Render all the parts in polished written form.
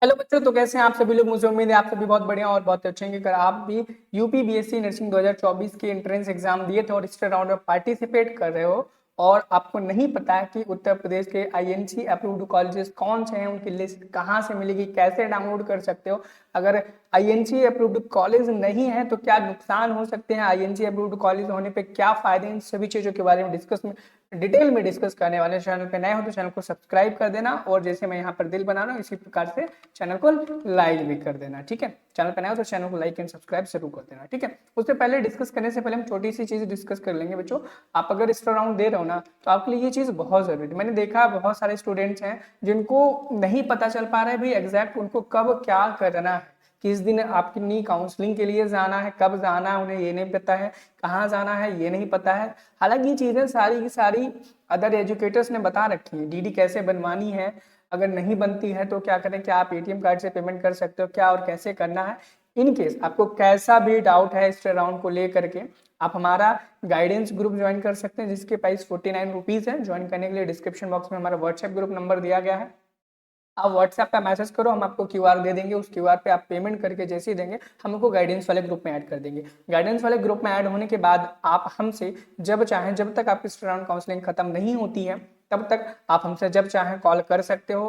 Hello बच्चों, तो कैसे हैं आप सभी लोग। मुझे उम्मीद है आप सभी बहुत बढ़िया और बहुत अच्छे होंगे। अगर आप भी यूपी बीएससी नर्सिंग 2024 के एंट्रेंस एग्जाम दिए थे और इस राउंड में पार्टिसिपेट कर रहे हो और आपको नहीं पता है कि उत्तर प्रदेश के आईएनसी अप्रूव्ड कॉलेजेस कौन से हैं, उनकी लिस्ट कहाँ से मिलेगी, कैसे डाउनलोड कर सकते हो। अगर आईएनसी अप्रूव्ड कॉलेज नहीं है तो क्या नुकसान हो सकते हैं, आईएनसी अप्रूव्ड कॉलेज होने पे क्या फायदे, इन सभी चीजों के बारे में डिटेल में डिस्कस करने वाले। चैनल पे नए हो तो चैनल को सब्सक्राइब कर देना और जैसे मैं यहाँ पर दिल बना रहा हूँ इसी प्रकार से चैनल को लाइक भी कर देना। ठीक है, चैनल पे नए हो तो चैनल को लाइक एंड सब्सक्राइब जरूर कर देना। ठीक है, उससे पहले डिस्कस करने से पहले हम छोटी सी चीज डिस्कस कर लेंगे। बच्चों, आप अगर इस राउंड दे रहे हो ना तो आपके लिए ये चीज बहुत जरूरी है। मैंने देखा बहुत सारे स्टूडेंट्स हैं जिनको नहीं पता चल पा रहा है भाई एग्जैक्ट उनको कब क्या करना है, किस दिन आपकी नी काउंसलिंग के लिए जाना है, कब जाना है, उन्हें ये नहीं पता है, कहाँ जाना है ये नहीं पता है। हालांकि ये चीजें सारी की सारी अदर एजुकेटर्स ने बता रखी है। डीडी कैसे बनवानी है, अगर नहीं बनती है तो क्या करें, क्या आप एटीएम कार्ड से पेमेंट कर सकते हो, क्या और कैसे करना है। इन केस आपको कैसा भी डाउट है इस राउंड को लेकर के, आप हमारा गाइडेंस ग्रुप ज्वाइन कर सकते हैं जिसके प्राइस 49 रुपीज है। ज्वाइन करने के लिए डिस्क्रिप्शन बॉक्स में हमारा व्हाट्सएप ग्रुप नंबर दिया गया है। आप व्हाट्सएप पे मैसेज करो, हम आपको क्यूआर दे देंगे। उस क्यूआर पे आप पेमेंट करके जैसे ही देंगे हम आपको गाइडेंस वाले ग्रुप में ऐड कर देंगे। गाइडेंस वाले ग्रुप में ऐड होने के बाद आप हमसे जब चाहें, जब तक आपकी राउंड काउंसलिंग खत्म नहीं होती है तब तक आप हमसे जब चाहें कॉल कर सकते हो।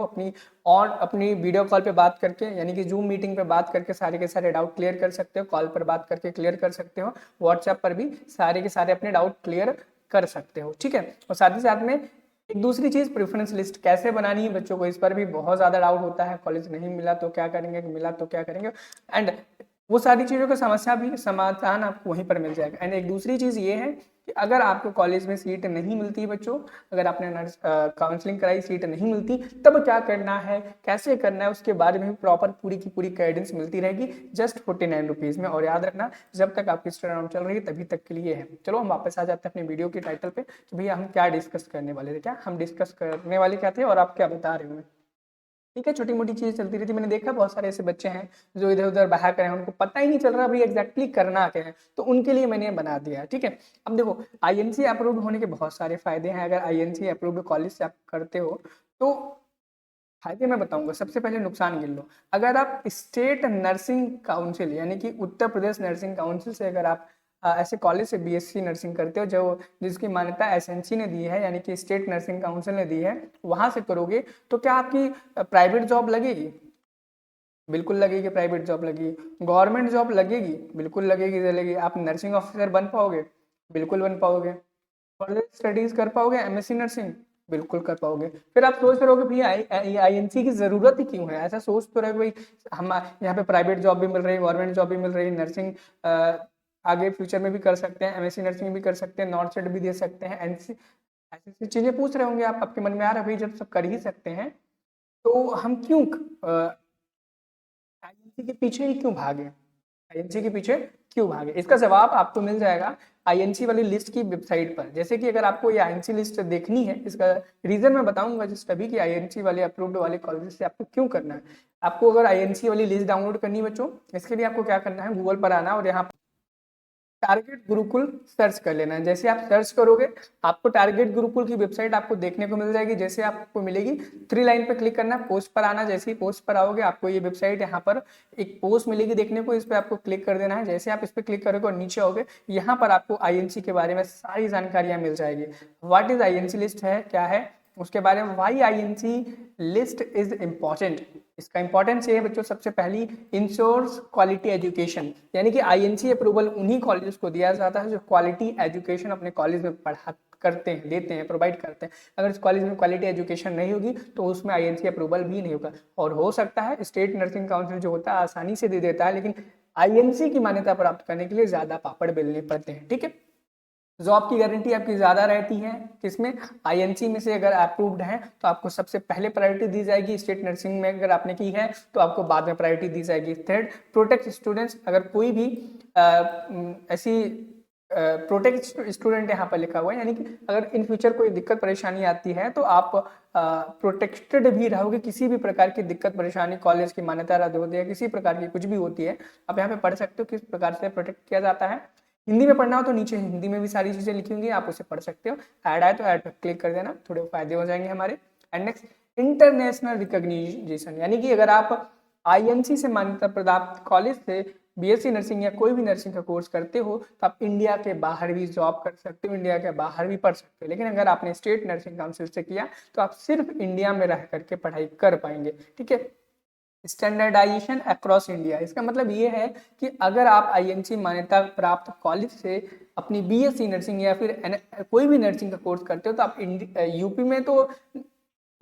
अपनी वीडियो कॉल पे बात करके, यानी कि जूम मीटिंग पे बात करके सारे के सारे डाउट क्लियर कर सकते हो। कॉल पर बात करके क्लियर कर सकते हो, व्हाट्सएप पर भी सारे के सारे अपने डाउट क्लियर कर सकते हो। ठीक है, और साथ ही साथ में एक दूसरी चीज, प्रेफरेंस लिस्ट कैसे बनानी है बच्चों को, इस पर भी बहुत ज्यादा डाउट होता है। कॉलेज नहीं मिला तो क्या करेंगे, मिला तो क्या करेंगे, एंड वो सारी चीजों का समस्या भी समाधान आपको वहीं पर मिल जाएगा। एंड एक दूसरी चीज ये है कि अगर आपको कॉलेज में सीट नहीं मिलती बच्चों, अगर आपने नर्स काउंसलिंग कराई, सीट नहीं मिलती, तब क्या करना है, कैसे करना है, उसके बारे में भी प्रॉपर पूरी की पूरी गाइडेंस मिलती रहेगी जस्ट 49 रुपीज में। और याद रखना, जब तक आपकी स्टडी राउंड चल रही है तभी तक के लिए है। चलो हम वापस आ जाते हैं अपने वीडियो के टाइटल पे कि भैया हम क्या डिस्कस करने वाले थे, क्या हम डिस्कस करने वाले क्या थे और आप क्या बता रहे हो। ठीक है, छोटी मोटी चीज चलती रहती। मैंने देखा बहुत सारे ऐसे बच्चे हैं जो इधर उधर बहा कर हैं, उनको पता ही नहीं चल रहा भाई एग्जैक्टली करना क्या है, तो उनके लिए मैंने बना दिया। ठीक है, अब देखो, आईएनसी अप्रूव्ड होने के बहुत सारे फायदे हैं। अगर आईएनसी अप्रूव्ड कॉलेज से आप करते हो तो फायदे मैं बताऊंगा। सबसे पहले नुकसान गिन लो। अगर आप स्टेट नर्सिंग काउंसिल यानी कि उत्तर प्रदेश नर्सिंग काउंसिल से अगर आप ऐसे कॉलेज से बीएससी नर्सिंग करते हो जो जिसकी मान्यता एसएनसी ने दी है, यानी कि स्टेट नर्सिंग काउंसिल ने दी है, वहां से करोगे तो क्या आपकी प्राइवेट जॉब लगेगी? बिल्कुल लगेगी, प्राइवेट जॉब लगेगी। गवर्नमेंट जॉब लगेगी, बिल्कुल लगेगी लगेगी। आप नर्सिंग ऑफिसर बन पाओगे? बिल्कुल बन पाओगे। फर्दर स्टडीज कर पाओगे एमएससी नर्सिंग? बिल्कुल कर पाओगे। फिर आप सोच रहे हो कि भैया आईएनसी की जरूरत ही क्यों है, ऐसा सोच तो रहे भाई हम यहाँ पे प्राइवेट जॉब भी मिल रही है, गवर्नमेंट जॉब भी मिल रही है, नर्सिंग आगे फ्यूचर में भी कर सकते हैं, एमएससी नर्सिंग भी कर सकते हैं, नॉर्थ सेट भी दे सकते हैं, एनसी ऐसी चीजें पूछ रहे होंगे आप, आपके मन में आ रहा है भाई जब सब कर ही सकते हैं तो हम क्यों आईएनसी के पीछे ही क्यों भागे, आईएनसी के पीछे क्यों भागे? इसका जवाब आपको मिल जाएगा आईएनसी वाली लिस्ट की वेबसाइट पर। जैसे कि अगर आपको ये आईएनसी लिस्ट देखनी है, इसका रीजन मैं बताऊंगा जिस अभी की आईएनसी वाले अप्रूव्ड वाले कॉलेज से आपको क्यों करना है। आपको अगर आईएनसी वाली लिस्ट डाउनलोड करनी है बच्चों, इसके लिए आपको क्या करना है, गूगल पर आना और यहाँ टारगेट गुरुकुल सर्च कर लेना है। जैसे आप सर्च करोगे आपको टारगेट गुरुकुल की वेबसाइट आपको देखने को मिल जाएगी। जैसे आपको मिलेगी, 3 लाइन पे क्लिक करना, पोस्ट पर आना। जैसे ही पोस्ट पर आओगे आपको ये वेबसाइट यहाँ पर एक पोस्ट मिलेगी देखने को, इस पर आपको क्लिक कर देना है। जैसे आप इस पर क्लिक करोगे और नीचे आओगे, यहाँ पर आपको आईएनसी के बारे में सारी जानकारियां मिल जाएगी। व्हाट इज आईएनसी लिस्ट है, क्या है उसके बारे में, why INC list is important. इसका इंपॉर्टेंस ये है बच्चों, सबसे पहली इंश्योर्स क्वालिटी एजुकेशन, यानी कि आईएनसी अप्रूवल उन्हीं कॉलेज को दिया जाता है जो क्वालिटी एजुकेशन अपने कॉलेज में पढ़ा करते हैं, देते हैं, प्रोवाइड करते हैं। अगर इस कॉलेज में क्वालिटी एजुकेशन नहीं होगी तो उसमें आईएनसी अप्रूवल भी नहीं होगा। और हो सकता है स्टेट नर्सिंग काउंसिल जो होता है आसानी से दे देता है, लेकिन आईएनसी की मान्यता प्राप्त करने के लिए ज्यादा पापड़ बेलने पड़ते हैं। ठीक है, जॉब की गारंटी आपकी ज्यादा रहती है किसमें, आईएनसी में से अगर अप्रूव्ड है तो आपको सबसे पहले प्रायोरिटी दी जाएगी। स्टेट नर्सिंग में अगर आपने की है तो आपको बाद में प्रायोरिटी दी जाएगी। थर्ड, प्रोटेक्ट स्टूडेंट्स, अगर कोई भी ऐसी प्रोटेक्ट स्टूडेंट यहाँ पर लिखा हुआ है, यानी कि अगर इन फ्यूचर कोई दिक्कत परेशानी आती है तो आप प्रोटेक्टेड भी रहोगे। किसी भी प्रकार की दिक्कत परेशानी, कॉलेज की मान्यता रद्द होती है, किसी प्रकार की कुछ भी होती है, आप यहाँ पे पढ़ सकते हो किस प्रकार से प्रोटेक्ट किया जाता है। हिंदी में पढ़ना हो तो नीचे हिंदी में भी सारी चीजें लिखी होंगी, आप उसे पढ़ सकते हो। ऐड आए तो ऐड पर क्लिक कर देना, थोड़े फायदे हो जाएंगे हमारे। एंड नेक्स्ट, इंटरनेशनल रिकॉग्निशन, यानी कि अगर आप आईएनसी से मान्यता प्राप्त कॉलेज से बीएससी नर्सिंग या कोई भी नर्सिंग का कोर्स करते हो तो आप इंडिया के बाहर भी जॉब कर सकते हो, इंडिया के बाहर भी पढ़ सकते हो। लेकिन अगर आपने स्टेट नर्सिंग काउंसिल से किया तो आप सिर्फ इंडिया में रह करके पढ़ाई कर पाएंगे। ठीक है, स्टैंडर्डाइजेशन अक्रॉस इंडिया, इसका मतलब ये है कि अगर आप आईएनसी मान्यता प्राप्त कॉलेज से अपनी बीएससी नर्सिंग या फिर कोई भी नर्सिंग का कोर्स करते हो तो आप यूपी में तो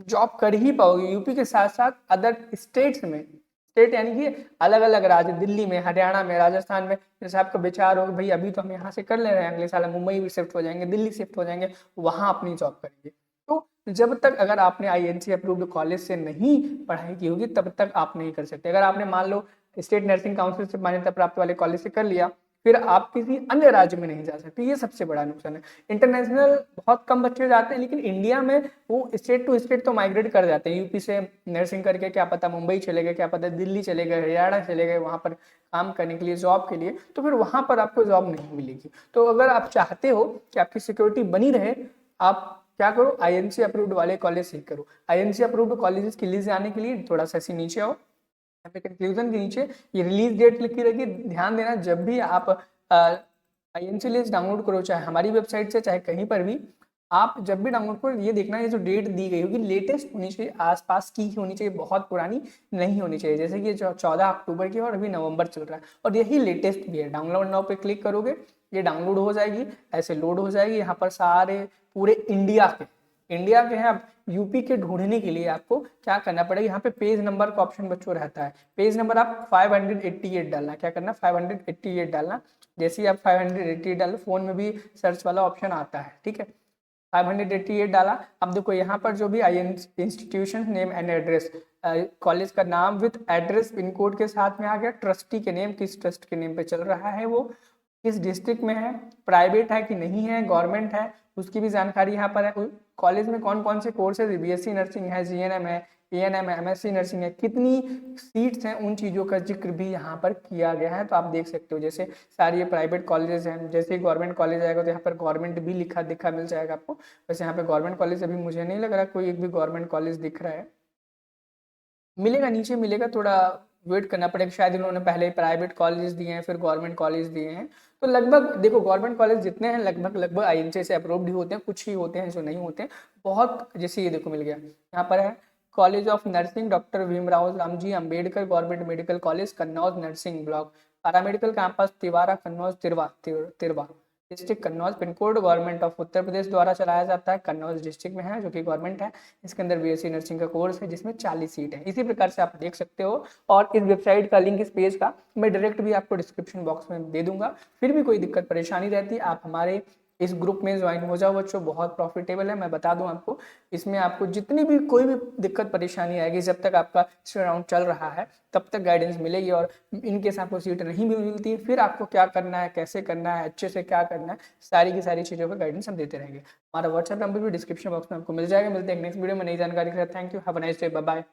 जॉब कर ही पाओगे, यूपी के साथ साथ अदर स्टेट्स में, स्टेट यानी कि अलग अलग राज्य, दिल्ली में, हरियाणा में, राजस्थान में, जैसे आपका विचार हो भाई अभी तो हम यहाँ से कर ले रहे हैं, अगले साल मुंबई भी शिफ्ट हो जाएंगे, दिल्ली शिफ्ट हो जाएंगे, वहां अपनी जॉब करेंगे। तो जब तक अगर आपने आईएनसी अप्रूव्ड कॉलेज से नहीं पढ़ाई की होगी तब तक आप नहीं कर सकते। अगर आपने मान लो स्टेट नर्सिंग काउंसिल से मान्यता प्राप्त वाले कॉलेज से कर लिया, फिर आप किसी अन्य राज्य में नहीं जा सकते, ये सबसे बड़ा नुकसान है। इंटरनेशनल बहुत कम बच्चे जाते हैं, लेकिन इंडिया में वो स्टेट टू स्टेट तो माइग्रेट कर जाते हैं, यूपी से नर्सिंग करके क्या पता मुंबई चले गए, क्या पता दिल्ली चले गए, हरियाणा चले गए, वहां पर काम करने के लिए, जॉब के लिए, तो फिर वहां पर आपको जॉब नहीं मिलेगी। तो अगर आप चाहते हो कि आपकी सिक्योरिटी बनी रहे, आप क्या करो, आईएनसी अप्रूव्ड वाले कॉलेज से करो। आईएनसी अप्रूव्ड कॉलेजेस की लिस्ट जाने के लिए थोड़ा सा ऐसे नीचे आओ, यहाँ पे कंक्लूजन के नीचे ये रिलीज डेट लिखी रहेगी। ध्यान देना जब भी आप आईएनसी लिस्ट डाउनलोड करो, चाहे हमारी वेबसाइट से चाहे कहीं पर भी, आप जब भी डाउनलोड करो ये देखना ये जो डेट दी गई होगी लेटेस्ट होनी चाहिए, आसपास की ही होनी चाहिए, बहुत पुरानी नहीं होनी चाहिए। जैसे कि 14 अक्टूबर की और अभी नवंबर चल रहा है और यही लेटेस्ट भी है। डाउनलोड नाउ पे क्लिक करोगे, ये डाउनलोड हो जाएगी, ऐसे लोड हो जाएगी। यहाँ पर सारे पूरे इंडिया के हैं। अब यूपी के ढूंढने के लिए आपको क्या करना पड़ेगा, यहाँ पे पेज नंबर का ऑप्शन बच्चों रहता है, पेज नंबर आप 588 डालना। क्या करना, 588 डालना। जैसे ही आप 588 डालो, फोन में भी सर्च वाला ऑप्शन आता है, ठीक है। 588 डाला। अब देखो यहाँ पर जो भी institution name and address, college का नाम विथ एड्रेस पिन कोड के साथ में आ गया, ट्रस्टी के नेम, किस ट्रस्ट के नेम पे चल रहा है वो, किस डिस्ट्रिक्ट में है, प्राइवेट है कि नहीं है, गवर्नमेंट है, उसकी भी जानकारी यहाँ पर है। कॉलेज में कौन कौन से कोर्सेज, बीएससी नर्सिंग है, जीएनएम है, एएनएम है, एमएससी नर्सिंग है, कितनी सीट्स हैं, उन चीज़ों का जिक्र भी यहाँ पर किया गया है। तो आप देख सकते हो, जैसे सारे ये प्राइवेट कॉलेजेस हैं, जैसे ही गवर्नमेंट कॉलेज आएगा तो यहाँ पर गवर्नमेंट भी लिखा दिखा मिल जाएगा आपको। वैसे यहाँ पे गवर्नमेंट कॉलेज अभी मुझे नहीं लग रहा कोई एक भी गवर्नमेंट कॉलेज दिख रहा है, मिलेगा नीचे मिलेगा, थोड़ा वेट करना पड़ेगा, शायद इन्होंने पहले प्राइवेट कॉलेज दिए हैं फिर गवर्नमेंट कॉलेज दिए हैं। तो लगभग देखो गवर्नमेंट कॉलेज जितने हैं लगभग आईएनसी से अप्रूव्ड ही होते हैं, कुछ ही होते हैं जो नहीं होते हैं बहुत। जैसे ये देखो मिल गया, यहाँ पर है college of nursing doctor Bhimrao Ramji Ambedkar government medical college Kannauj nursing block, paramedical campus Tirwa Kannauj Tirwa district Kannauj, pin code government of Uttar Pradesh द्वारा चलाया जाता है, कन्नौज डिस्ट्रिक्ट में है जो कि गवर्नमेंट है। इसके अंदर बीएससी नर्सिंग का कोर्स है जिसमें 40 सीट है। इसी प्रकार से आप देख सकते हो, और इस वेबसाइट का लिंक, इस पेज का मैं डायरेक्ट भी आपको डिस्क्रिप्शन बॉक्स में दे दूंगा। फिर भी कोई दिक्कत परेशानी रहती है आप हमारे इस ग्रुप में ज्वाइन हो जाओ बच्चों, बहुत प्रॉफिटेबल है। मैं बता दूं आपको, इसमें आपको जितनी भी कोई भी दिक्कत परेशानी आएगी, जब तक आपका राउंड चल रहा है तब तक गाइडेंस मिलेगी। और इनकेस आपको सीट नहीं भी मिलती है, फिर आपको क्या करना है, कैसे करना है, अच्छे से क्या करना है, सारी की सारी चीज़ों का गाइडेंस हम देते रहेंगे। हमारा व्हाट्सएप नंबर भी डिस्क्रिप्शन बॉक्स में आपको मिल जाएगा। मिलते हैं नेक्स्ट वीडियो में नई जानकारी के साथ। Thank you, have a nice day, bye bye.